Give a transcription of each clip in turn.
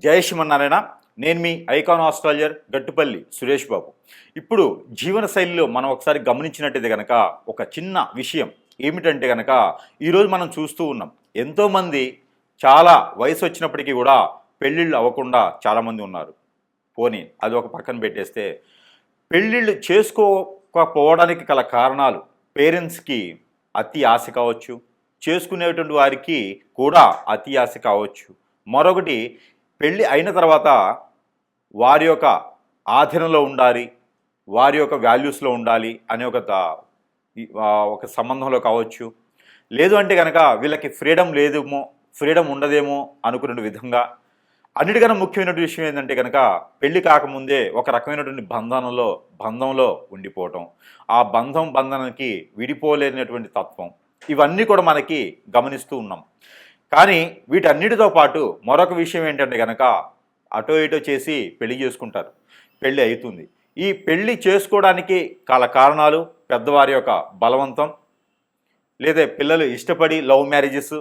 జై శ్రీమన్నారాయణ. నేను మీ icon astrologer Gattupalli Suresh Babu. ఇప్పుడు జీవన శైలిలో మనం ఒకసారి గమనించినట్టయితే కనుక ఒక చిన్న విషయం ఏమిటంటే కనుక ఈరోజు మనం చూస్తూ ఉన్నాం, ఎంతోమంది చాలా వయసు వచ్చినప్పటికీ కూడా పెళ్ళిళ్ళు అవ్వకుండా చాలామంది ఉన్నారు. పోనీ అది ఒక పక్కన పెట్టేస్తే, పెళ్ళిళ్ళు చేసుకోకపోవడానికి గల కారణాలు పేరెంట్స్కి అతి ఆశ కావచ్చు, చేసుకునేటువంటి వారికి కూడా అతి ఆశ కావచ్చు. మరొకటి, పెళ్ళి అయిన తర్వాత వారి యొక్క ఆధీనంలో ఉండాలి, వారి యొక్క వాల్యూస్లో ఉండాలి అనే ఒక సంబంధంలో కావచ్చు. లేదు అంటే కనుక వీళ్ళకి ఫ్రీడమ్ ఉండదేమో అనుకునే విధంగా. అన్నిటికన్నా ముఖ్యమైనటువంటి విషయం ఏంటంటే కనుక పెళ్లి కాకముందే ఒక రకమైనటువంటి బంధంలో ఉండిపోవటం, ఆ బంధానికి విడిపోలేనటువంటి తత్వం, ఇవన్నీ కూడా మనకి గమనిస్తూ ఉన్నాం. కానీ వీటన్నిటితో పాటు మరొక విషయం ఏంటంటే కనుక అటో ఇటో చేసి పెళ్లి చేసుకుంటారు, పెళ్ళి అవుతుంది. ఈ పెళ్ళి చేసుకోవడానికి కారణాలు పెద్దవారి యొక్క బలవంతం, లేదా పిల్లలు ఇష్టపడి లవ్ మ్యారేజెస్,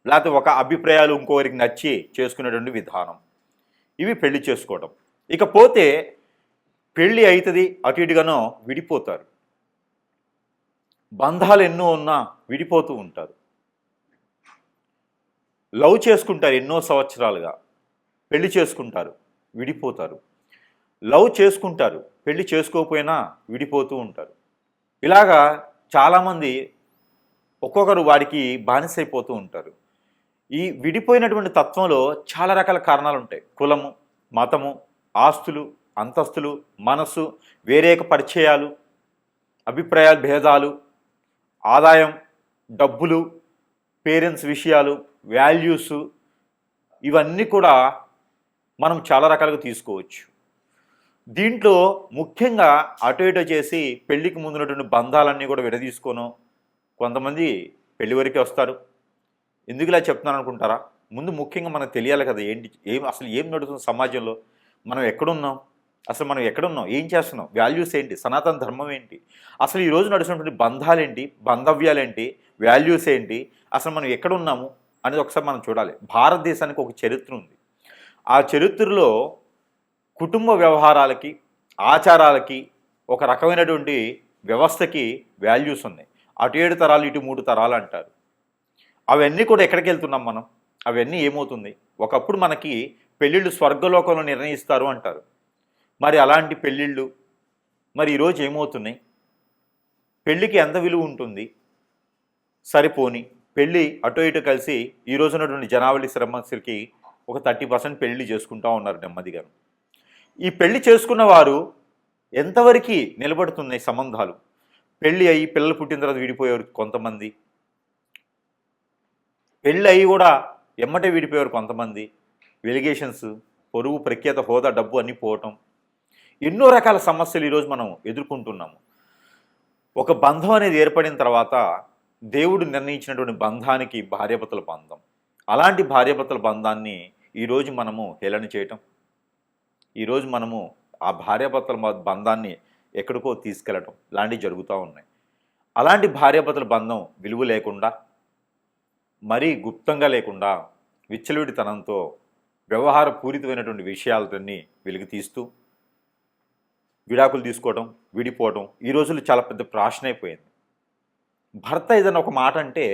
లేకపోతే ఒక అభిప్రాయాలు ఇంకోరికి నచ్చి చేసుకునేటువంటి విధానం, ఇవి పెళ్లి చేసుకోవడం. ఇకపోతే పెళ్ళి అవుతుంది, అటు ఇటుగానో విడిపోతారు. బంధాలు ఎన్నో ఉన్నా విడిపోతూ ఉంటారు. లవ్ చేసుకుంటారు ఎన్నో సంవత్సరాలుగా, పెళ్లి చేసుకుంటారు, విడిపోతారు. లవ్ చేసుకుంటారు, పెళ్లి చేసుకోకపోయినా విడిపోతూ ఉంటారు. ఇలాగా చాలామంది ఒక్కొక్కరు వాడికి బానిసైపోతూ ఉంటారు. ఈ విడిపోయినటువంటి తత్వంలో చాలా రకాల కారణాలు ఉంటాయి. కులము, మతము, ఆస్తులు, అంతస్తులు, మనస్సు, వేరేక పరిచయాలు, అభిప్రాయాలు, భేదాలు, ఆదాయం, డబ్బులు, పేరెంట్స్ విషయాలు, వాల్యూస్, ఇవన్నీ కూడా మనం చాలా రకాలుగా తీసుకోవచ్చు. దీంట్లో ముఖ్యంగా అటు ఇటు చేసి పెళ్లికి ముందున్నటువంటి బంధాలన్నీ కూడా విడదీసుకోను కొంతమంది పెళ్లి వరకే వస్తారు. ఎందుకు ఇలా చెప్తున్నాను అనుకుంటారా? ముందు ముఖ్యంగా మనకు తెలియాలి కదా, అసలు ఏం నడుస్తుంది సమాజంలో, మనం ఎక్కడున్నాం, అసలు మనం ఎక్కడున్నాం, ఏం చేస్తున్నాం, వాల్యూస్ ఏంటి, సనాతన ధర్మం ఏంటి, అసలు ఈరోజు నడుస్తున్నటువంటి బంధాలేంటి, బంధవ్యాలేంటి, వాల్యూస్ ఏంటి, అసలు మనం ఎక్కడున్నాము అనేది ఒకసారి మనం చూడాలి. భారతదేశానికి ఒక చరిత్ర ఉంది. ఆ చరిత్రలో కుటుంబ వ్యవహారాలకి, ఆచారాలకి, ఒక రకమైనటువంటి వ్యవస్థకి వాల్యూస్ ఉన్నాయి. అటు 7 తరాలు, ఇటు 3 తరాలు అంటారు. అవన్నీ కూడా ఎక్కడికి వెళ్తున్నాం మనం? అవన్నీ ఏమవుతుంది? ఒకప్పుడు మనకి పెళ్ళిళ్ళు స్వర్గలోకంలో నిర్ణయిస్తారు అంటారు. మరి అలాంటి పెళ్ళిళ్ళు మరి ఈరోజు ఏమవుతున్నాయి? పెళ్ళికి ఎంత విలువ ఉంటుంది? సరిపోని పెళ్ళి అటు ఇటు కలిసి ఈరోజు ఉన్నటువంటి జనావళి సమస్యలకి ఒక 30% పెళ్ళి చేసుకుంటూ ఉన్నారు నెమ్మదిగా. ఈ పెళ్లి చేసుకున్న వారు ఎంతవరకు నిలబడుతున్నాయి సంబంధాలు? పెళ్ళి అయ్యి పిల్లలు పుట్టిన తర్వాత విడిపోయేవారు కొంతమంది, పెళ్ళి అయ్యి కూడా ఎమ్మటే విడిపోయేవారు కొంతమంది. వెలిగేషన్స్, పొరుగు, ప్రఖ్యాత, హోదా, డబ్బు అన్నీ పోవటం, ఎన్నో రకాల సమస్యలు ఈరోజు మనం ఎదుర్కొంటున్నాము. ఒక బంధం అనేది ఏర్పడిన తర్వాత దేవుడు నిర్ణయించినటువంటి బంధానికి భార్యాభర్తల బంధం, అలాంటి భార్యాభర్తల బంధాన్ని ఈరోజు మనము హేళన చేయటం, ఈరోజు మనము ఆ భార్యాభర్తల బంధాన్ని ఎక్కడికో తీసుకెళ్ళటం లాంటివి జరుగుతూ ఉన్నాయి. అలాంటి భార్యాభర్తల బంధం విలువ లేకుండా, మరీ గుప్తంగా లేకుండా, విచ్చలవిడితనంతో వ్యవహార పూరితమైనటువంటి విషయాలన్నీ వెలుగు తీస్తూ విడాకులు తీసుకోవడం, విడిపోవడం ఈ రోజుల్లో చాలా పెద్ద ప్రాషన్ అయిపోయింది. భర్త ఏదైనా ఒక మాట అంటే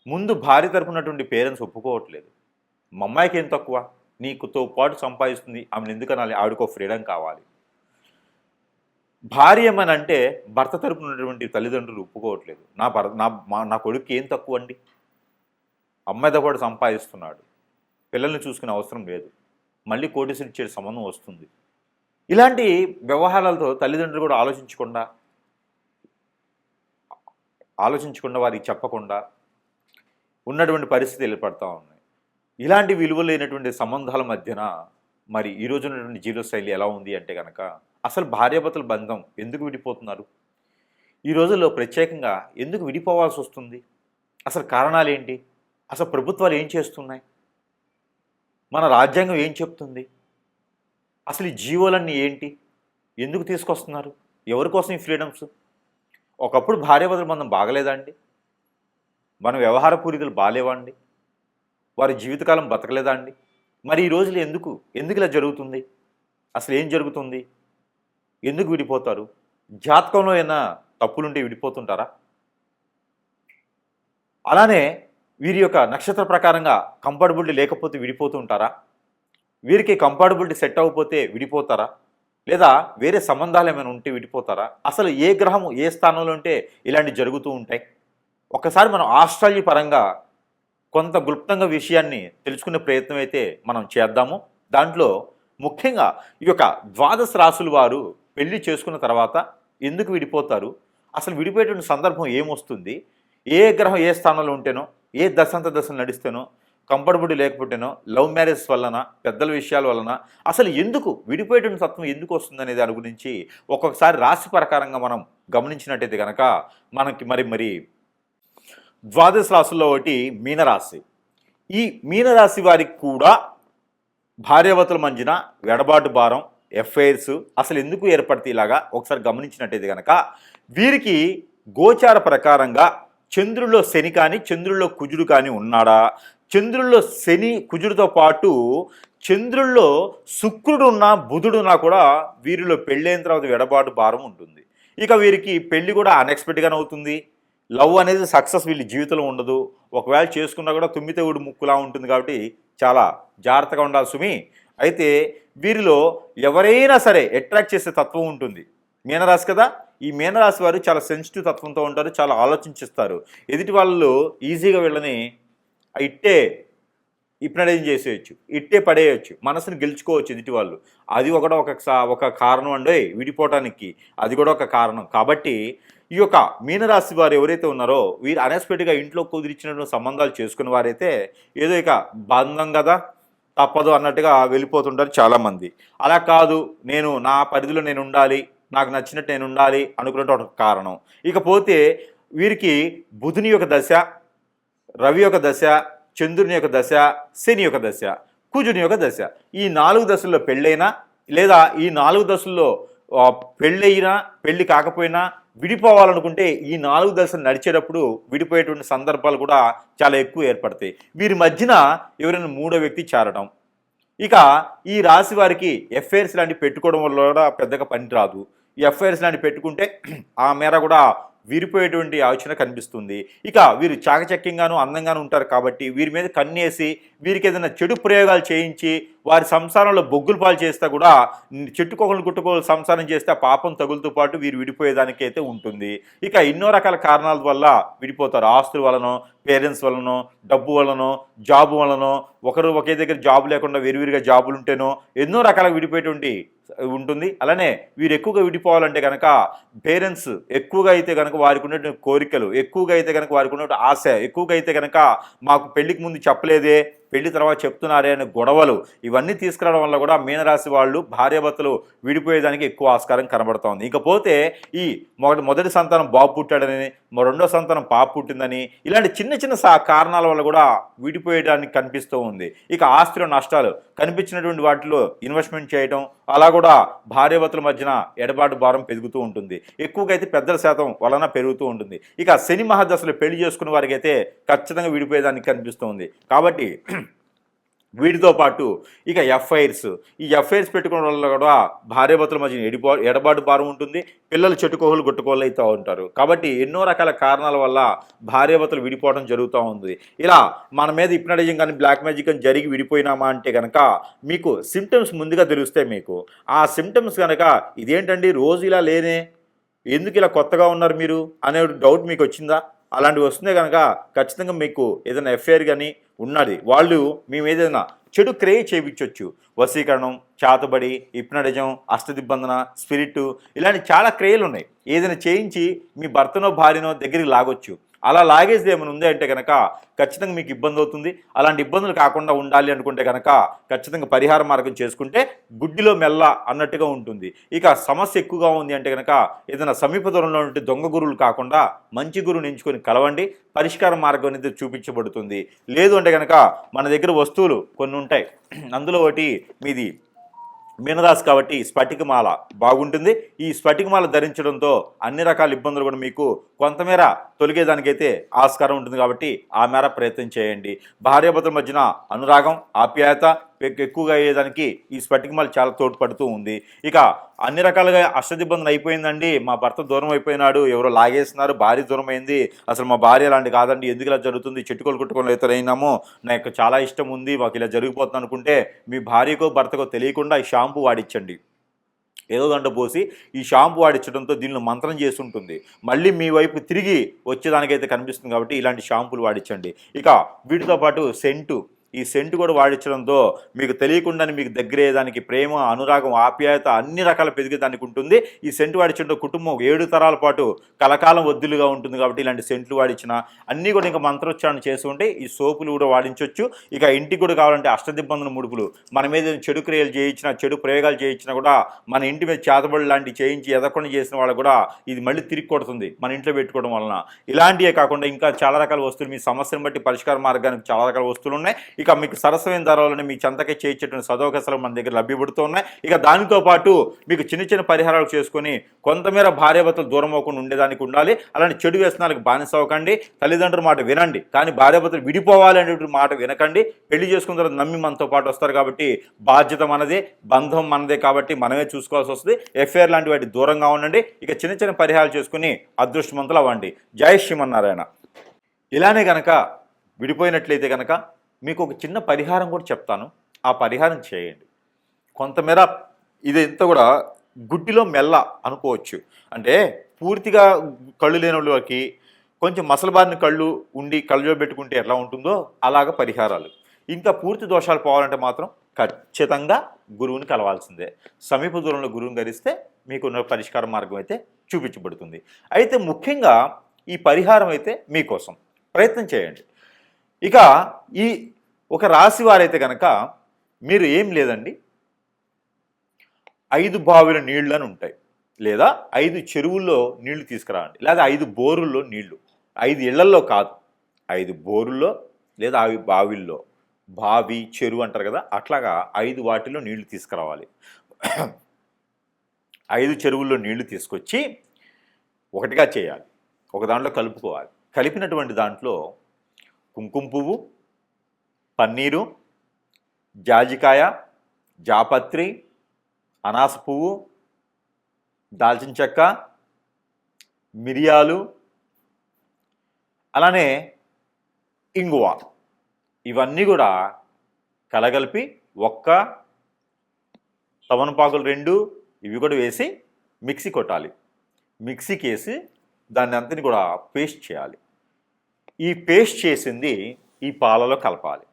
ముందు భార్య తరపునటువంటి పేరెంట్స్ ఒప్పుకోవట్లేదు. మా అమ్మాయికి ఏం తక్కువ, నీకుతో పాటు సంపాదిస్తుంది, ఆమెను ఎందుకనాలి, ఆవిడకో ఫ్రీడమ్ కావాలి. భార్య ఏమనంటే భర్త తరపున ఉన్నటువంటి తల్లిదండ్రులు ఒప్పుకోవట్లేదు. నా కొడుకు ఏం తక్కువ అండి, అమ్మాయితో పాటు సంపాదిస్తున్నాడు, పిల్లల్ని చూసుకునే అవసరం లేదు, మళ్ళీ కోటీసులు ఇచ్చే సంబంధం వస్తుంది. ఇలాంటి వ్యవహారాలతో తల్లిదండ్రులు కూడా ఆలోచించకుండా వారికి చెప్పకుండా ఉన్నటువంటి పరిస్థితి ఏర్పడతా ఉన్నాయి. ఇలాంటి విలువ లేనటువంటి సంబంధాల మధ్యన మరి ఈరోజు ఉన్నటువంటి జీవనశైలి ఎలా ఉంది అంటే కనుక అసలు భార్యాభర్తల బంధం ఎందుకు విడిపోతున్నారు? ఈ రోజుల్లో ప్రత్యేకంగా ఎందుకు విడిపోవాల్సి వస్తుంది? అసలు కారణాలు ఏంటి? అసలు ప్రభుత్వాలు ఏం చేస్తున్నాయి? మన రాజ్యాంగం ఏం చెప్తుంది? అసలు ఈ జీవోలన్నీ ఏంటి? ఎందుకు తీసుకొస్తున్నారు? ఎవరి కోసం ఈ ఫ్రీడమ్స్? ఒకప్పుడు భార్యాభర్తల బంధం బాగలేదా అండి? మన వ్యవహార పూరితలు బాగాలేవా అండి? వారి జీవితకాలం బతకలేదా అండి? మరి ఈ రోజులు ఎందుకు ఎందుకు ఇలా జరుగుతుంది? అసలు ఏం జరుగుతుంది? ఎందుకు విడిపోతారు? జాతకంలో ఏమైనా తప్పులుంటే విడిపోతుంటారా? అలానే వీరి యొక్క నక్షత్ర ప్రకారంగా కంపాటబిలిటీ లేకపోతే విడిపోతూ ఉంటారా? వీరికి కంపాటబిలిటీ సెట్ అవ్వకపోతే విడిపోతారా? లేదా వేరే సంబంధాలు ఏమైనా ఉంటే విడిపోతారా? అసలు ఏ గ్రహము ఏ స్థానంలో ఉంటే ఇలాంటివి జరుగుతూ ఉంటాయి? ఒకసారి మనం ఆస్ట్రాలజీ పరంగా కొంత గుప్తంగా విషయాన్ని తెలుసుకునే ప్రయత్నం అయితే మనం చేద్దాము. దాంట్లో ముఖ్యంగా ఈ యొక్క ద్వాదశ రాశుల వారు పెళ్లి చేసుకున్న తర్వాత ఎందుకు విడిపోతారు? అసలు విడిపోయేటువంటి సందర్భం ఏమొస్తుంది? ఏ గ్రహం ఏ స్థానంలో ఉంటేనో, ఏ దశాంత దశలు నడిస్తేనో, కంఫర్టబుల్ లేకపోతేనో, లవ్ మ్యారేజ్ వలన, పెద్దల విషయాల వలన అసలు ఎందుకు విడిపోయేటువంటి తత్వం ఎందుకు వస్తుందనే దాని గురించి ఒక్కొక్కసారి రాశి ప్రకారంగా మనం గమనించినట్టయితే కనుక మనకి మరి ద్వాదశ రాశుల్లో ఒకటి మీనరాశి. ఈ మీనరాశి వారికి కూడా భార్యాభర్తల మధ్యన వెడబాటు భారం, ఎఫ్ఐఆర్స్ అసలు ఎందుకు ఏర్పడితే ఇలాగా ఒకసారి గమనించినట్టయితే కనుక వీరికి గోచార ప్రకారంగా చంద్రుల్లో శని కానీ చంద్రుల్లో కుజుడు కానీ ఉన్నాడా? చంద్రుల్లో శని కుజుడితో పాటు చంద్రుల్లో శుక్రుడున్నా బుధుడున్నా కూడా వీరిలో పెళ్ళైన తర్వాత వెడబాటు భారం ఉంటుంది. ఇక వీరికి పెళ్లి కూడా అన్ఎక్స్పెక్టెడ్గానే అవుతుంది. లవ్ అనేది సక్సెస్ వీళ్ళ జీవితంలో ఉండదు. ఒకవేళ చేసుకున్నా కూడా తుమ్మితేవుడు ముక్కులా ఉంటుంది. కాబట్టి చాలా జాగ్రత్తగా ఉండాలి సుమి. అయితే వీరిలో ఎవరైనా సరే అట్రాక్ట్ చేసే తత్వం ఉంటుంది. మీనరాశి కదా, ఈ మీనరాశి వారు చాలా సెన్సిటివ్ తత్వంతో ఉంటారు, చాలా ఆలోచించిస్తారు. ఎదుటి వాళ్ళు ఈజీగా వీళ్ళని ఇట్టే హిప్నటైజ్ చేసేయచ్చు, ఇట్టే పడేయచ్చు, మనసుని గెలుచుకోవచ్చు ఎదుటి వాళ్ళు. అది ఒక కారణం అండి విడిపోవటానికి, అది కూడా ఒక కారణం. కాబట్టి ఈ యొక్క మీనరాశి వారు ఎవరైతే ఉన్నారో వీరు అన్ఎక్స్పెక్టెడ్గా ఇంట్లో కుదిరించినటువంటి సంబంధాలు చేసుకునే వారైతే ఏదో ఇక బంధం కదా తప్పదు అన్నట్టుగా వెళ్ళిపోతుంటారు చాలామంది. అలా కాదు, నేను నా పరిధిలో నేను ఉండాలి, నాకు నచ్చినట్టు నేను ఉండాలి అనుకున్నట్టు ఒక కారణం. ఇకపోతే వీరికి బుధుని యొక్క దశ, రవి యొక్క దశ, చంద్రుని యొక్క దశ, శని యొక్క దశ, కుజుని యొక్క దశ, ఈ 4 దశల్లో పెళ్ళైనా లేదా ఈ 4 దశల్లో పెళ్ళైనా పెళ్ళి కాకపోయినా విడిపోవాలనుకుంటే ఈ 4 దశలు నడిచేటప్పుడు విడిపోయేటువంటి సందర్భాలు కూడా చాలా ఎక్కువ ఏర్పడతాయి. వీరి మధ్యన ఎవరైనా మూడో వ్యక్తి చేరడం. ఇక ఈ రాశి వారికి ఎఫ్ఐఆర్స్ లాంటివి పెట్టుకోవడం వల్ల కూడా పెద్దగా పని రాదు. ఈ ఎఫ్ఐఆర్స్ లాంటివి పెట్టుకుంటే ఆ మేర కూడా విరిపోయేటువంటి ఆలోచన కనిపిస్తుంది. ఇక వీరు చాకచక్యంగాను అందంగాను ఉంటారు కాబట్టి వీరి మీద కన్నేసి వీరికి ఏదైనా చెడు ప్రయోగాలు చేయించి వారి సంసారంలో బొగ్గులు పాలు చేస్తే కూడా చెట్టుకోకలు గుట్టుకోలు సంసారం చేస్తే పాపం తగులుతో పాటు వీరు విడిపోయేదానికి అయితే ఉంటుంది. ఇక ఎన్నో రకాల కారణాల వల్ల విడిపోతారు. ఆస్తుల వలనో, పేరెంట్స్ వలనో, డబ్బు వలనో, జాబు వలనో, ఒకరు ఒకే దగ్గర జాబు లేకుండా వేరువేరుగా జాబులు ఉంటేనో ఎన్నో రకాల విడిపోయేటువంటి ఉంటుంది. అలానే వీరు ఎక్కువగా విడిపోవాలంటే కనుక పేరెంట్స్ ఎక్కువగా అయితే కనుక వారికి ఉన్నటువంటి కోరికలు, ఎక్కువగా అయితే కనుక వారికి ఉన్నటువంటి ఆశ, ఎక్కువగా అయితే కనుక మాకు పెళ్లికి ముందు చెప్పలేదే పెళ్లి తర్వాత చెప్తున్నారే అనే గొడవలు ఇవన్నీ తీసుకురావడం వల్ల కూడా మీనరాశి వాళ్ళు భార్యాభర్తలు విడిపోయేదానికి ఎక్కువ ఆస్కారం కనబడుతోంది. ఇకపోతే ఈ మొదటి సంతానం బాబు పుట్టాడని, రెండో సంతానం పాప పుట్టిందని ఇలాంటి చిన్న చిన్న కారణాల వల్ల కూడా విడిపోయేయడానికి కనిపిస్తూ ఉంది. ఇక ఆస్తిలో నష్టాలు కనిపించినటువంటి వాటిలో ఇన్వెస్ట్మెంట్ చేయడం, అలా కూడా భార్యాభర్తల మధ్యన ఎడబాటు భారం పెరుగుతూ ఉంటుంది. ఎక్కువగా అయితే పెద్దల శాతం వలన పెరుగుతూ ఉంటుంది. ఇక శని మహాదశలో పెళ్లి చేసుకున్న వారికి అయితే ఖచ్చితంగా విడిపోయేదానికి కనిపిస్తుంది. కాబట్టి వీటితో పాటు ఇక ఎఫ్ఐఆర్స్, ఈ ఎఫ్ఐఆర్స్ పెట్టుకోవడం వల్ల కూడా భార్యాభర్తల మధ్య ఎడబాటు భారం ఉంటుంది. పిల్లలు చెట్టుకోహులు గుట్టుకోహులు అవుతూ ఉంటారు. కాబట్టి ఎన్నో రకాల కారణాల వల్ల భార్యాభర్తలు విడిపోవడం జరుగుతూ ఉంది. ఇలా మన మీద హిప్నటైజింగ్ కానీ బ్లాక్ మ్యాజిక్ కానీ జరిగి విడిపోయినామా అంటే కనుక మీకు సిమ్టమ్స్ ముందుగా తెలుస్తాయి. మీకు ఆ సిమ్టమ్స్ కనుక ఇదేంటండి రోజు ఇలా లేనే, ఎందుకు ఇలా కొత్తగా ఉన్నారు మీరు అనే డౌట్ మీకు వచ్చిందా? అలాంటివి వస్తుందే కనుక ఖచ్చితంగా మీకు ఏదైనా ఎఫ్ఐఆర్ కానీ ఉన్నది, వాళ్ళు మేము ఏదైనా చెడు క్రియేట్ చేయించవచ్చు. వశీకరణం, చాతబడి, హిప్నటిజం, అష్టదిబ్బందన, స్పిరిట్ ఇలాంటి చాలా క్రియలు ఉన్నాయి. ఏదైనా చేయించి మీ భర్తనో భార్యనో దగ్గరికి లాగొచ్చు. అలా లాగేసి ఏమైనా ఉంది అంటే కనుక ఖచ్చితంగా మీకు ఇబ్బంది అవుతుంది. అలాంటి ఇబ్బందులు కాకుండా ఉండాలి అనుకుంటే కనుక ఖచ్చితంగా పరిహార మార్గం చేసుకుంటే గుడ్డిలో మెల్ల అన్నట్టుగా ఉంటుంది. ఇక సమస్య ఎక్కువగా ఉంది అంటే కనుక ఏదైనా సమీప దూరంలో ఉంటే దొంగ గురువులు కాకుండా మంచి గురువుని ఎంచుకొని కలవండి, పరిష్కార మార్గం అనేది చూపించబడుతుంది. లేదు అంటే కనుక మన దగ్గర వస్తువులు కొన్ని ఉంటాయి, అందులో ఒకటి మీది మీనరాశి కాబట్టి స్ఫటికమాల బాగుంటుంది. ఈ స్ఫటికమాల ధరించడంతో అన్ని రకాల ఇబ్బందులు కూడా మీకు కొంతమేర తొలగేదానికైతే ఆస్కారం ఉంటుంది కాబట్టి ఆ మేర ప్రయత్నం చేయండి. భార్యాభర్తల మధ్యన అనురాగం, ఆప్యాయత ఎక్కువగా అయ్యేదానికి ఈ స్ఫటికమాల చాలా తోడ్పడుతూ ఉంది. ఇక అన్ని రకాలుగా అష్టదిబ్బందులు అయిపోయిందండి, మా భర్త దూరం అయిపోయినాడు, ఎవరో లాగేస్తున్నారు, భార్య దూరం అయింది, అసలు మా భార్య అలాంటి కాదండి, ఎందుకు ఇలా జరుగుతుంది, చెట్టుకోలు కొట్టుకొని అయినాము, నాకు చాలా ఇష్టం ఉంది, మాకు ఇలా జరిగిపోతుంది అనుకుంటే మీ భార్యకో భర్తకో తెలియకుండా ఈ షాంపూ వాడించండి. ఏదో గంట పోసి ఈ షాంపూ వాడించడంతో దీనిలో మంత్రం చేసి ఉంటుంది, మళ్ళీ మీ వైపు తిరిగి వచ్చేదానికైతే కనిపిస్తుంది కాబట్టి ఇలాంటి షాంపూలు వాడించండి. ఇక వీటితో పాటు సెంటు, ఈ సెంటు కూడా వాడించడంతో మీకు తెలియకుండానే మీకు దగ్గరయ్యేదానికి ప్రేమ, అనురాగం, ఆప్యాయత అన్ని రకాల పెరిగేదానికి ఉంటుంది. ఈ సెంటు వాడించడంతో కుటుంబం 7 తరాల పాటు కలకాలం వద్దులుగా ఉంటుంది కాబట్టి ఇలాంటి సెంట్లు వాడించిన అన్నీ కూడా ఇంకా మంత్రోచ్చారణ చేసి ఉంటే ఈ సోపులు కూడా వాడించవచ్చు. ఇక ఇంటికి కూడా కావాలంటే అష్టదిబ్బందుల ముడుపులు, మన మీద చెడు క్రియలు చేయించినా, చెడు ప్రయోగాలు చేయించినా కూడా మన ఇంటి మీద చేతబడి లాంటివి చేయించి ఎదకుండా చేసిన వాళ్ళు కూడా ఇది మళ్ళీ తిరిగి కొడుతుంది మన ఇంట్లో పెట్టుకోవడం వలన. ఇలాంటివే కాకుండా ఇంకా చాలా రకాల వస్తువులు, మీ సమస్యను బట్టి పరిష్కార మార్గానికి చాలా రకాల వస్తువులు ఉన్నాయి. ఇక మీకు సరసమైన ధరలోనే మీ చెంతకే చేయించేటువంటి సదవకాశాలు మన దగ్గర లభ్యపడుతూ ఉన్నాయి. ఇక దానితో పాటు మీకు చిన్న చిన్న పరిహారాలు చేసుకొని కొంతమేర భార్యాభర్తలు దూరం అవ్వకుండా ఉండేదానికి ఉండాలి. అలాంటి చెడు వ్యసనాలకు బానిస అవ్వకండి. తల్లిదండ్రుల మాట వినండి, కానీ భార్యాభర్తలు విడిపోవాలి అనేటువంటి మాట వినకండి. పెళ్లి చేసుకున్న తర్వాత నమ్మి మనతో పాటు వస్తారు కాబట్టి బాధ్యత మనదే, బంధం మనదే కాబట్టి మనమే చూసుకోవాల్సి వస్తుంది. ఎఫ్ఐఆర్ లాంటి వాటి దూరంగా ఉండండి. ఇక చిన్న చిన్న పరిహారాలు చేసుకుని అదృష్టవంతులు అవ్వండి. జై శ్రీమన్నారాయణ. ఇలానే కనుక విడిపోయినట్లయితే కనుక మీకు ఒక చిన్న పరిహారం కూడా చెప్తాను, ఆ పరిహారం చేయండి. కొంతమేర ఇదంతా కూడా గుడ్డిలో మెల్ల అనుకోవచ్చు. అంటే పూర్తిగా కళ్ళు లేని వాళ్ళకి కొంచెం మసలబారిన కళ్ళు ఉండి కళ్ళలో పెట్టుకుంటే ఎలా ఉంటుందో అలాగ పరిహారాలు. ఇంకా పూర్తి దోషాలు పోవాలంటే మాత్రం ఖచ్చితంగా గురువుని కలవాల్సిందే. సమీప దూరంలో గురువుని కలిస్తే మీకున్న పరిష్కార మార్గం అయితే చూపించబడుతుంది. అయితే ముఖ్యంగా ఈ పరిహారం అయితే మీకోసం ప్రయత్నం చేయండి. ఇక ఈ ఒక రాశి వారైతే కనుక మీరు ఏం లేదండి, 5 బావిల నీళ్ళు అని ఉంటాయి, లేదా 5 చెరువుల్లో నీళ్లు తీసుకురావండి, లేదా 5 బోరుల్లో నీళ్లు, 5 ఇళ్లల్లో కాదు, 5 బోరుల్లో లేదా 5 బావిల్లో, బావి చెరువు అంటారు కదా, అట్లాగా 5 వాటిల్లో నీళ్లు తీసుకురావాలి. 5 చెరువుల్లో నీళ్లు తీసుకొచ్చి ఒకటిగా చేయాలి, ఒక దాంట్లో కలుపుకోవాలి. కలిపినటువంటి దాంట్లో కుంకుమ పువ్వు, పన్నీరు, జాజికాయ, జాపత్రి, అనాస పువ్వు, దాల్చిన చెక్క, మిరియాలు, అలానే ఇంగువ, ఇవన్నీ కూడా కలగలిపి ఒక్క తమలపాకులు 2 ఇవి కూడా వేసి మిక్సీ కొట్టాలి. మిక్సీకి వేసి దాన్ని అంతని కూడా పేస్ట్ చేయాలి. ఈ పేస్ట్ చేసింది ఈ పాలలో కలపాలి.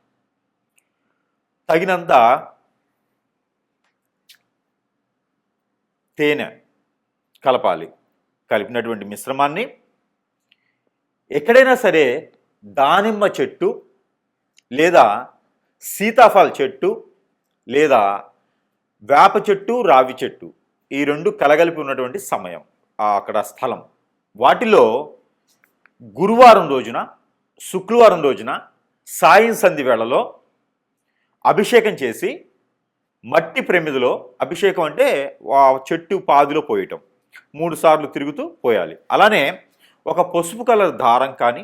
తగినంత తేనె కలపాలి. కలిపినటువంటి మిశ్రమాన్ని ఎక్కడైనా సరే దానిమ్మ చెట్టు లేదా సీతాఫల చెట్టు లేదా వేప చెట్టు, రావి చెట్టు, ఈ 2 కలగలిపి ఉన్నటువంటి సమయం, అక్కడ స్థలం, వాటిలో గురువారం రోజున, శుక్రవారం రోజున సాయం సంధి వేళలో అభిషేకం చేసి మట్టి ప్రమిదిలో, అభిషేకం అంటే చెట్టు పాదిలో పోయటం, 3 సార్లు తిరుగుతూ పోయాలి. అలానే ఒక పసుపు కలర్ దారం కానీ,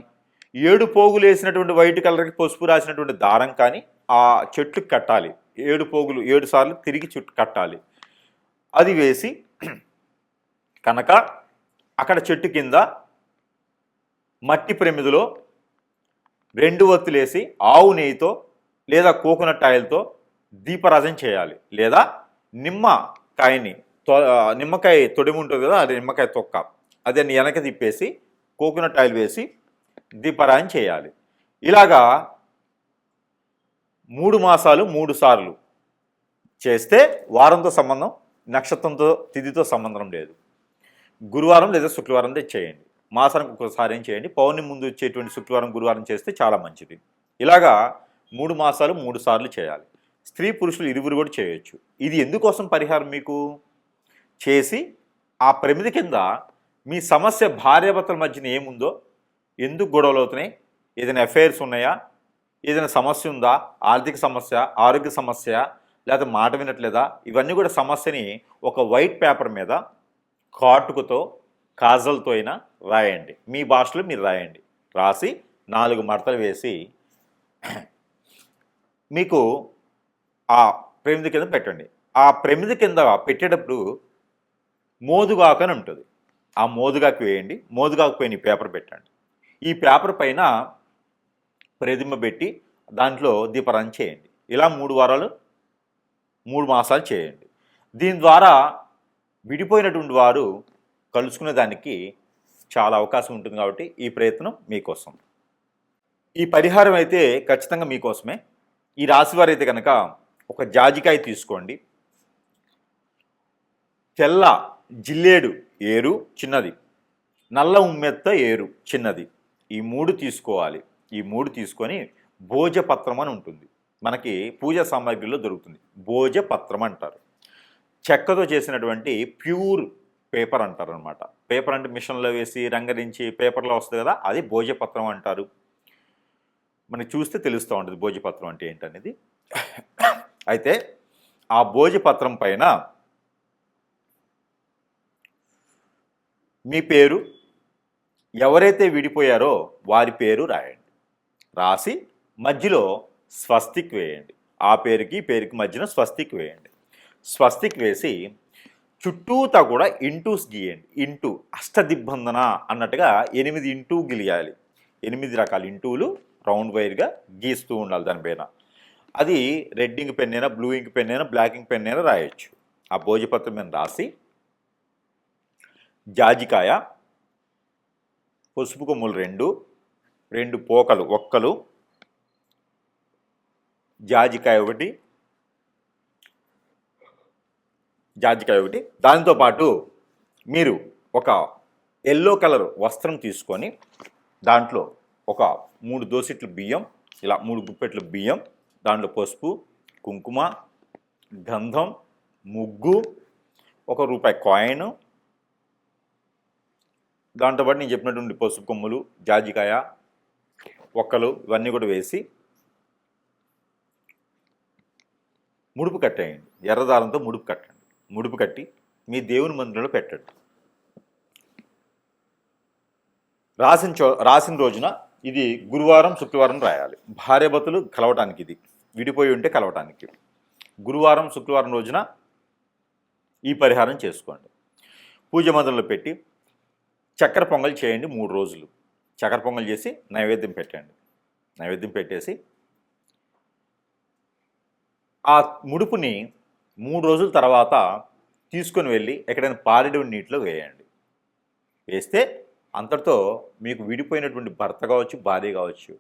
7 పోగులు వేసినటువంటి వైట్ కలర్కి పసుపు రాసినటువంటి దారం కానీ ఆ చెట్టుకు కట్టాలి. 7 పోగులు 7 సార్లు తిరిగి చుట్టు కట్టాలి. అది వేసి కనుక అక్కడ చెట్టు కింద మట్టి ప్రమిదిలో 2 ఒత్తులేసి ఆవు నెయ్యితో లేదా కోకోనట్ ఆయిల్తో దీపారాధన చేయాలి. లేదా నిమ్మకాయ తొడిమి ఉంటుంది కదా, అది నిమ్మకాయ తొక్క, అదే వెనక తిప్పేసి కోకోనట్ ఆయిల్ వేసి దీపారాధన చేయాలి. ఇలాగా 3 మాసాలు 3 సార్లు చేస్తే వారంతో సంబంధం, నక్షత్రంతో తిథితో సంబంధం లేదు. గురువారం లేదా శుక్రవారం చేయండి, మాసానికి ఒకసారి ఏం చేయండి. పౌర్ణమి ముందు వచ్చేటువంటి శుక్రవారం, గురువారం చేస్తే చాలా మంచిది. ఇలాగా 3 మాసాలు 3 సార్లు చేయాలి. స్త్రీ పురుషులు ఇరువురు కూడా చేయొచ్చు. ఇది ఎందుకోసం పరిహారం మీకు చేసి ఆ ప్రమిది కింద మీ సమస్య భార్యాభర్తల మధ్యన ఏముందో, ఎందుకు గొడవలు అవుతున్నాయి, ఏదైనా అఫైర్స్ ఉన్నాయా, ఏదైనా సమస్య ఉందా, ఆర్థిక సమస్య, ఆరోగ్య సమస్య, లేకపోతే మాట వినట్లేదా, ఇవన్నీ కూడా సమస్యని ఒక వైట్ పేపర్ మీద కాటుకతో కాజల్తో అయినా రాయండి, మీ భాషలో మీరు రాయండి. రాసి 4 మడతలు వేసి మీకు ఆ ప్రమిది కింద పెట్టండి. ఆ ప్రమిది కింద పెట్టేటప్పుడు మోదుగాకు అని ఉంటుంది. ఆ మోదుగాకు వేయండి. మోదుగాకు పైన ఈ పేపర్ పెట్టండి. ఈ పేపర్ పైన ప్రతిమ పెట్టి దాంట్లో దీపారాధన చేయండి. ఇలా 3 వారాలు 3 మాసాలు చేయండి. దీని ద్వారా విడిపోయినటువంటి వారు కలుసుకునే దానికి చాలా అవకాశం ఉంటుంది కాబట్టి ఈ ప్రయత్నం మీకోసం. ఈ పరిహారం అయితే ఖచ్చితంగా మీకోసమే. ఈ రాశివారు అయితే కనుక ఒక జాజికాయ తీసుకోండి, తెల్ల జిల్లేడు ఏరు చిన్నది, నల్ల ఉమ్మెత్త ఏరు చిన్నది, ఈ 3 తీసుకోవాలి. ఈ 3 తీసుకొని భోజపత్రం అని ఉంటుంది, మనకి పూజా సామాగ్రిలో దొరుకుతుంది. భోజపత్రం అంటారు. చెక్కతో చేసినటువంటి ప్యూర్ పేపర్ అంటారు అనమాట. పేపర్ అంటే మిషన్లో వేసి రంగరించి పేపర్లో వస్తుంది కదా, అది భోజపత్రం అంటారు. మనకి చూస్తే తెలుస్తూ ఉంటుంది భోజపత్రం అంటే ఏంటనేది. అయితే ఆ భోజపత్రం పైన మీ పేరు, ఎవరైతే విడిపోయారో వారి పేరు రాయండి. రాసి మధ్యలో స్వస్తిక్ వేయండి. ఆ పేరుకి పేరుకి మధ్యన స్వస్తిక్ వేయండి. స్వస్తిక్ వేసి చుట్టూతా కూడా ఇంటూస్ గీయండి. ఇంటూ అష్టదిబ్బందన అన్నట్టుగా 8 ఇంటూ గిలియాలి. 8 రకాల ఇంటూలు రౌండ్ వైర్గా గీస్తూ ఉండాలి దానిపైన. అది రెడ్ ఇంక్ పెన్ అయినా, బ్లూ ఇంక్ పెన్ అయినా, బ్లాక్ ఇంక్ పెన్ అయినా రాయొచ్చు. ఆ భోజపత్రం మీద రాసి జాజికాయ, పసుపు కొమ్ములు 2 పోకలు ఒక్కలు, జాజికాయ ఒకటి, దానితో పాటు మీరు ఒక ఎల్లో కలర్ వస్త్రం తీసుకొని దాంట్లో ఒక 3 దోసిట్లు బియ్యం, ఇలా 3 గుప్పెట్లు బియ్యం, దాంట్లో పసుపు, కుంకుమ, గంధం, ముగ్గు, ₹1 కాయిన్, దాంతోపాటు నేను చెప్పినటువంటి పసుపు కొమ్ములు, జాజికాయ, ఒక్కలు ఇవన్నీ కూడా వేసి ముడుపు కట్టేయండి. ఎర్రదారంతో ముడుపు కట్టండి. ముడుపు కట్టి మీ దేవుని మందిరంలో పెట్టండి. రాసిన రోజున ఇది గురువారం శుక్రవారం రాయాలి. భార్యాభర్తలు కలవటానికి, ఇది విడిపోయి ఉంటే కలవటానికి గురువారం శుక్రవారం రోజున ఈ పరిహారం చేసుకోండి. పూజ మందిరంలో పెట్టి చక్కెర పొంగల్ చేయండి. 3 రోజులు చక్కెర పొంగల్ చేసి నైవేద్యం పెట్టండి. నైవేద్యం పెట్టేసి ఆ ముడుపుని 3 రోజుల తర్వాత తీసుకొని వెళ్ళి ఎక్కడైనా పారేడు నీటిలో వేయండి. వేస్తే అంతటితో మీకు విడిపోయినటువంటి భర్త కావచ్చు, భార్య కావచ్చు,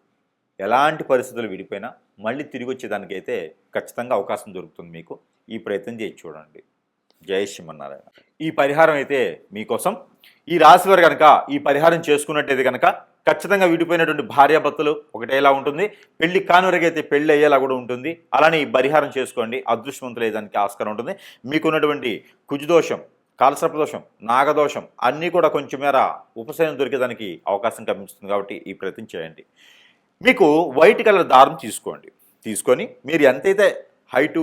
ఎలాంటి పరిస్థితులు విడిపోయినా మళ్ళీ తిరిగి వచ్చేదానికైతే ఖచ్చితంగా అవకాశం దొరుకుతుంది మీకు. ఈ ప్రయత్నం చేసి చూడండి. జై శ్రీమన్నారాయణ. ఈ పరిహారం అయితే మీకోసం. ఈ రాశి వారు కనుక ఈ పరిహారం చేసుకున్నట్టయితే కనుక ఖచ్చితంగా విడిపోయినటువంటి భార్యాభర్తలు ఒకటేలా ఉంటుంది, పెళ్లి కానివరకైతే పెళ్లి అయ్యేలా కూడా ఉంటుంది. అలానే ఈ పరిహారం చేసుకోండి, అదృష్టవంతులు అయ్యేదానికి ఆస్కారం ఉంటుంది. మీకున్నటువంటి కుజదోషం, కాలసర్పదోషం, నాగదోషం అన్నీ కూడా కొంచెం మేర ఉపశమనం దొరికేదానికి అవకాశం కనిపిస్తుంది. కాబట్టి ఈ ప్రయత్నం చేయండి. మీకు వైట్ కలర్ దారం తీసుకోండి. తీసుకొని మీరు ఎంతైతే హైట్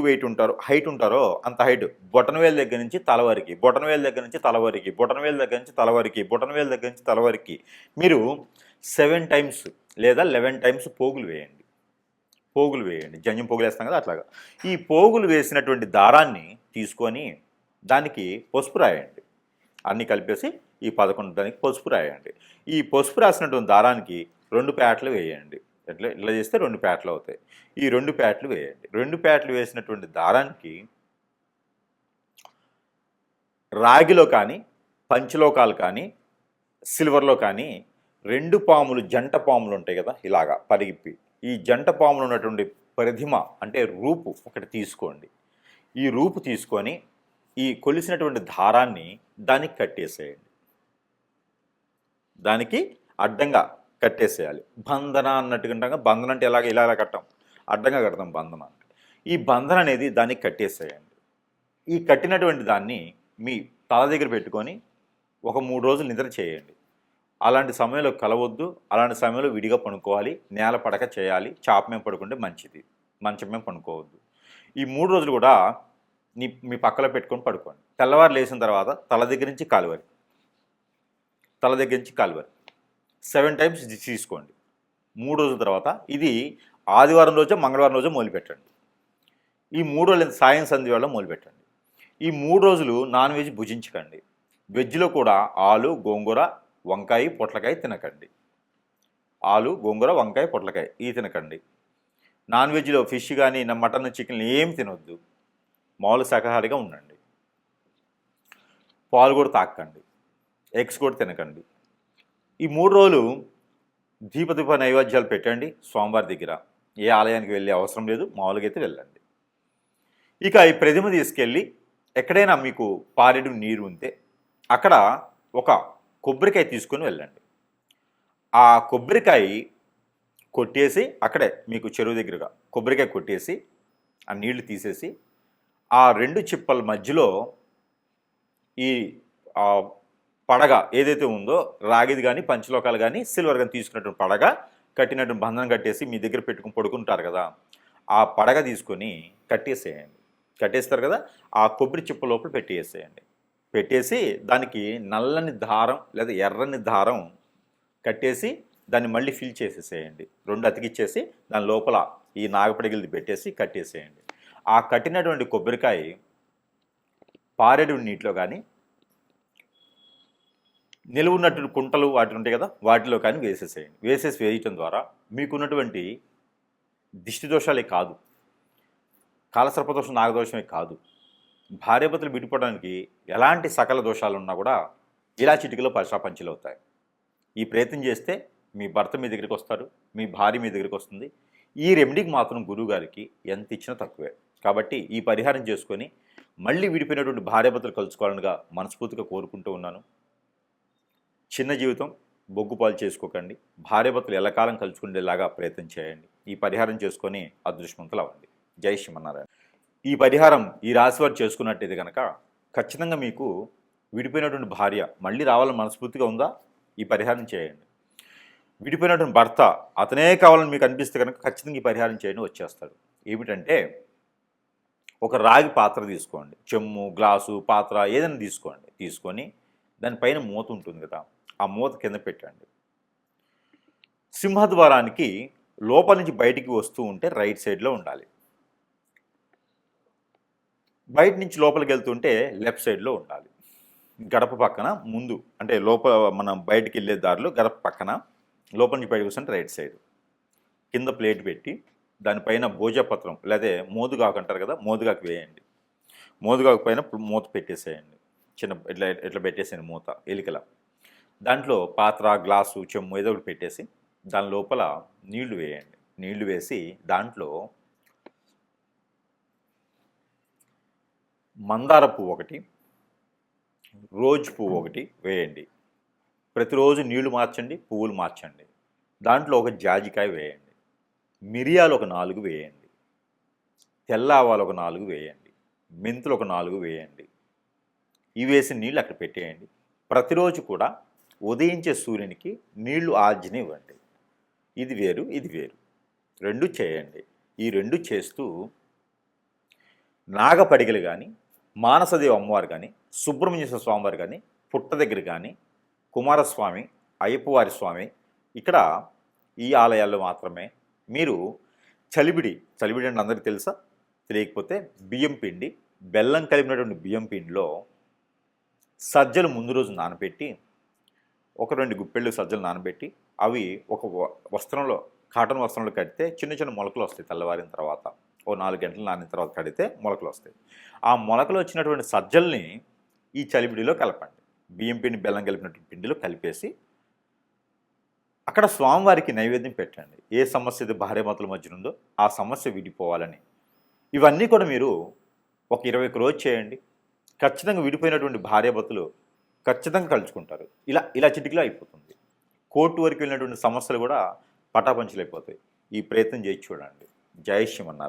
ఉంటారో అంత హైట్, బొటనవేలు దగ్గర నుంచి తల వరకు, బొటనవేలు దగ్గర నుంచి తల వరకు, బొటనవేలు దగ్గర నుంచి తల వరకు, బొటనవేలు దగ్గర నుంచి తల వరకు మీరు 7 టైమ్స్ లేదా 11 టైమ్స్ పోగులు వేయండి. జంజం పోగులు వేస్తాం కదా, అట్లాగా. ఈ పోగులు వేసినటువంటి దారాన్ని తీసుకొని దానికి పసుపు రాయండి. అన్నీ కలిపేసి ఈ 11 దానికి పసుపు రాయండి. ఈ పసుపు రాసినటువంటి దారానికి 2 పేటలు వేయండి. ఇట్లా చేస్తే 2 పేటలు అవుతాయి. ఈ 2 పేటలు వేయండి. 2 పేటలు వేసినటువంటి దారానికి రాగిలో కానీ, పంచలోకాలు కానీ, సిల్వర్లో కానీ 2 పాములు, జంట పాములు ఉంటాయి కదా, ఇలాగా పరిగిప్పి, ఈ జంట పాములు ఉన్నటువంటి ప్రతిమ అంటే రూపు ఒకటి తీసుకోండి. ఈ రూపు తీసుకొని ఈ కొలిసినటువంటి దారాన్ని దానికి కట్టేసేయండి. దానికి అడ్డంగా కట్టేసేయాలి. బంధన అన్నట్టుగా, బంధన అంటే ఇలా కట్టాం, అడ్డంగా కడతాం బంధన. ఈ బంధన అనేది దానికి కట్టేసేయండి. ఈ కట్టినటువంటి దాన్ని మీ తల దగ్గర పెట్టుకొని ఒక 3 రోజులు నిద్ర చేయండి. అలాంటి సమయంలో కలవద్దు, అలాంటి సమయంలో విడిగా పడుకోవాలి. నేల పడక చేయాలి. చాప మీద పడుకుంటే మంచిది, మంచం మీద పడుకోవద్దు. ఈ 3 రోజులు కూడా మీ పక్కలో పెట్టుకొని పడుకోండి. తెల్లవారు లేచిన తర్వాత తల దగ్గర నుంచి కాలు వరకు తల దగ్గర నుంచి కాలు వరకు 7 టైమ్స్ తీసుకోండి. 3 రోజుల తర్వాత ఇది ఆదివారం రోజో మంగళవారం రోజో మొదలుపెట్టండి. ఈ 3 రోజులు సాయం సంధ్య వేళ మొదలుపెట్టండి. ఈ 3 రోజులు నాన్ వెజ్ భుజించకండి. వెజ్లో కూడా ఆలు, గోంగూర, వంకాయ, పొట్లకాయ తినకండి. ఆలు, గోంగూర, వంకాయ, పొట్లకాయ ఇవి తినకండి. నాన్ వెజ్లో ఫిష్ కానీ మటన్, చికెన్ ఏం తినొద్దు. మామూలు శాకాహారిగా ఉండండి. పాలు కూడా తాకండి. ఎగ్స్ కూడా తినకండి. ఈ 3 రోజులు దీప నైవేద్యాలు పెట్టండి స్వామివారి దగ్గర. ఏ ఆలయానికి వెళ్ళే అవసరం లేదు, మామూలుగా అయితే వెళ్ళండి. ఇక ఈ ప్రతిమ తీసుకెళ్ళి ఎక్కడైనా మీకు పారెడు నీరు ఉంటే అక్కడ ఒక కొబ్బరికాయ తీసుకొని వెళ్ళండి. ఆ కొబ్బరికాయ కొట్టేసి అక్కడే మీకు చెరువు దగ్గరగా కొబ్బరికాయ కొట్టేసి ఆ నీళ్లు తీసేసి ఆ 2 చిప్పల మధ్యలో ఈ పడగ ఏదైతే ఉందో రాగిది కానీ పంచలోకాలు కానీ సిల్వర్ కానీ తీసుకున్నటువంటి పడగ కట్టినటువంటి బంధనం కట్టేసి మీ దగ్గర పెట్టుకుని పడుకుంటారు కదా, ఆ పడగ తీసుకొని కట్టేసేయండి. కట్టేస్తారు కదా, ఆ కొబ్బరి చిప్ప లోపల పెట్టేసేయండి. పెట్టేసి దానికి నల్లని దారం లేదా ఎర్రని దారం కట్టేసి దాన్ని మళ్ళీ ఫిల్ చేసేసేయండి. 2 అతికిచ్చేసి దాని లోపల ఈ నాగపడిగిలిది పెట్టేసి కట్టేసేయండి. ఆ కట్టినటువంటి కొబ్బరికాయ పారెడు నీటిలో కానీ నిలువున్నటువంటి కుంటలు వాటి ఉంటాయి కదా, వాటిలో కానీ వేసేసేయండి. వేయటం ద్వారా మీకున్నటువంటి దిష్టి దోషాలే కాదు, కాలసర్పదోషం, నాగదోషమే కాదు, భార్యాభర్తలు విడిపోవడానికి ఎలాంటి సకల దోషాలు ఉన్నా కూడా ఇలా చిటికలో పశాపంచలు అవుతాయి. ఈ ప్రయత్నం చేస్తే మీ భర్త మీ దగ్గరికి వస్తారు, మీ భార్య మీ దగ్గరికి వస్తుంది. ఈ రెమెడీకి మాత్రం గురువుగారికి ఎంత ఇచ్చినా తక్కువే. కాబట్టి ఈ పరిహారం చేసుకొని మళ్ళీ విడిపోయినటువంటి భార్యాభర్తలు కలుసుకోవాలనిగా మనస్ఫూర్తిగా కోరుకుంటూ ఉన్నాను. చిన్న జీవితం బొగ్గుపాలు చేసుకోకండి. భార్యాభర్తలు ఎల్లకాలం కలుసుకునేలాగా ప్రయత్నం చేయండి. ఈ పరిహారం చేసుకొని అదృష్టవంతులు అవ్వండి. జై శ్రీమన్నారాయణ. ఈ పరిహారం ఈ రాశివారు చేసుకున్నట్టయితే కనుక ఖచ్చితంగా మీకు విడిపోయినటువంటి భార్య మళ్ళీ రావాలని మనస్ఫూర్తిగా ఉందా, ఈ పరిహారం చేయండి. విడిపోయినటువంటి భర్త అతనే కావాలని మీకు అనిపిస్తే కనుక ఖచ్చితంగా ఈ పరిహారం చేయండి, వచ్చేస్తాడు. ఏమిటంటే ఒక రాగి పాత్ర తీసుకోండి, చెమ్ము, గ్లాసు, పాత్ర ఏదైనా తీసుకోండి. తీసుకొని దానిపైన మూత ఉంటుంది కదా, ఆ మూత కింద పెట్టండి. సింహద్వారానికి లోపల నుంచి బయటికి వస్తూ ఉంటే రైట్ సైడ్లో ఉండాలి. బయట నుంచి లోపలికి వెళ్తుంటే లెఫ్ట్ సైడ్లో ఉండాలి. గడప పక్కన ముందు అంటే లోపల మనం బయటికి వెళ్ళే దారిలో గడప పక్కన లోపల నుంచి బయటకు వస్తుంటే రైట్ సైడ్. కింద ప్లేట్ పెట్టి దానిపైన భోజపత్రం లేదా మోదుగాకు అంటారు కదా, మోదుగాకు వేయండి. మోదుగాకు పైన మూత పెట్టేసేయండి. చిన్న ఇట్లా పెట్టేసేయండి మూత ఎలికల. దాంట్లో పాత్ర, గ్లాసు, చెమ్ము ఏదో ఒకటి పెట్టేసి దాని లోపల నీళ్లు వేయండి. నీళ్లు వేసి దాంట్లో మందార పువ్వు ఒకటి, రోజ్ పువ్వు ఒకటి వేయండి. ప్రతిరోజు నీళ్లు మార్చండి, పువ్వులు మార్చండి. దాంట్లో ఒక జాజికాయ వేయండి. మిరియాలు ఒక 4 వేయండి. తెల్ల ఆవాలు ఒక 4 వేయండి. మెంతులు ఒక 4 వేయండి. ఇవి వేసిన నీళ్ళు అక్కడ పెట్టేయండి. ప్రతిరోజు కూడా ఉదయించే సూర్యునికి నీళ్లు ఆర్జనివ్వండి. ఇది వేరు, ఇది వేరు, 2 చేయండి. ఈ 2 చేస్తూ నాగపడిగలు కానీ, మానసదేవి అమ్మవారు కానీ, సుబ్రహ్మణ్యేశ్వర స్వామివారు కానీ, పుట్ట దగ్గర కానీ, కుమారస్వామి, అయ్యప్పవారి స్వామి ఇక్కడ ఈ ఆలయాల్లో మాత్రమే మీరు చలివిడి అంటే అందరికీ తెలుసా, తెలియకపోతే బియ్యం పిండి, బెల్లం కలిపినటువంటి బియ్యం పిండిలో సజ్జలు ముందు రోజు నానబెట్టి ఒక 2 గుప్పెళ్ళు సజ్జలు నానబెట్టి అవి ఒక వస్త్రంలో కాటన్ వస్త్రంలో కడితే చిన్న చిన్న మొలకలు వస్తాయి. తెల్లవారిన తర్వాత ఓ 4 గంటలు నానిన తర్వాత కడితే మొలకలు వస్తాయి. ఆ మొలకలు వచ్చినటువంటి సజ్జల్ని ఈ చలివిడిలో కలపండి. బియ్యం పిండి, బెల్లం కలిపినటువంటి పిండిలో కలిపేసి అక్కడ స్వామివారికి నైవేద్యం పెట్టండి. ఏ సమస్య అయితే భార్యాభర్తల మధ్య ఉందో ఆ సమస్య విడిపోవాలని. ఇవన్నీ కూడా మీరు ఒక 21 రోజు చేయండి. ఖచ్చితంగా విడిపోయినటువంటి భార్యాభర్తలు ఖచ్చితంగా కలుసుకుంటారు. ఇలా చిటికలో అయిపోతుంది. కోర్టు వరకు వెళ్ళినటువంటి సమస్యలు కూడా పటాపంచలైపోతాయి. ఈ ప్రయత్నం చేసి చూడండి. జై శ్రీమన్నారాయణ.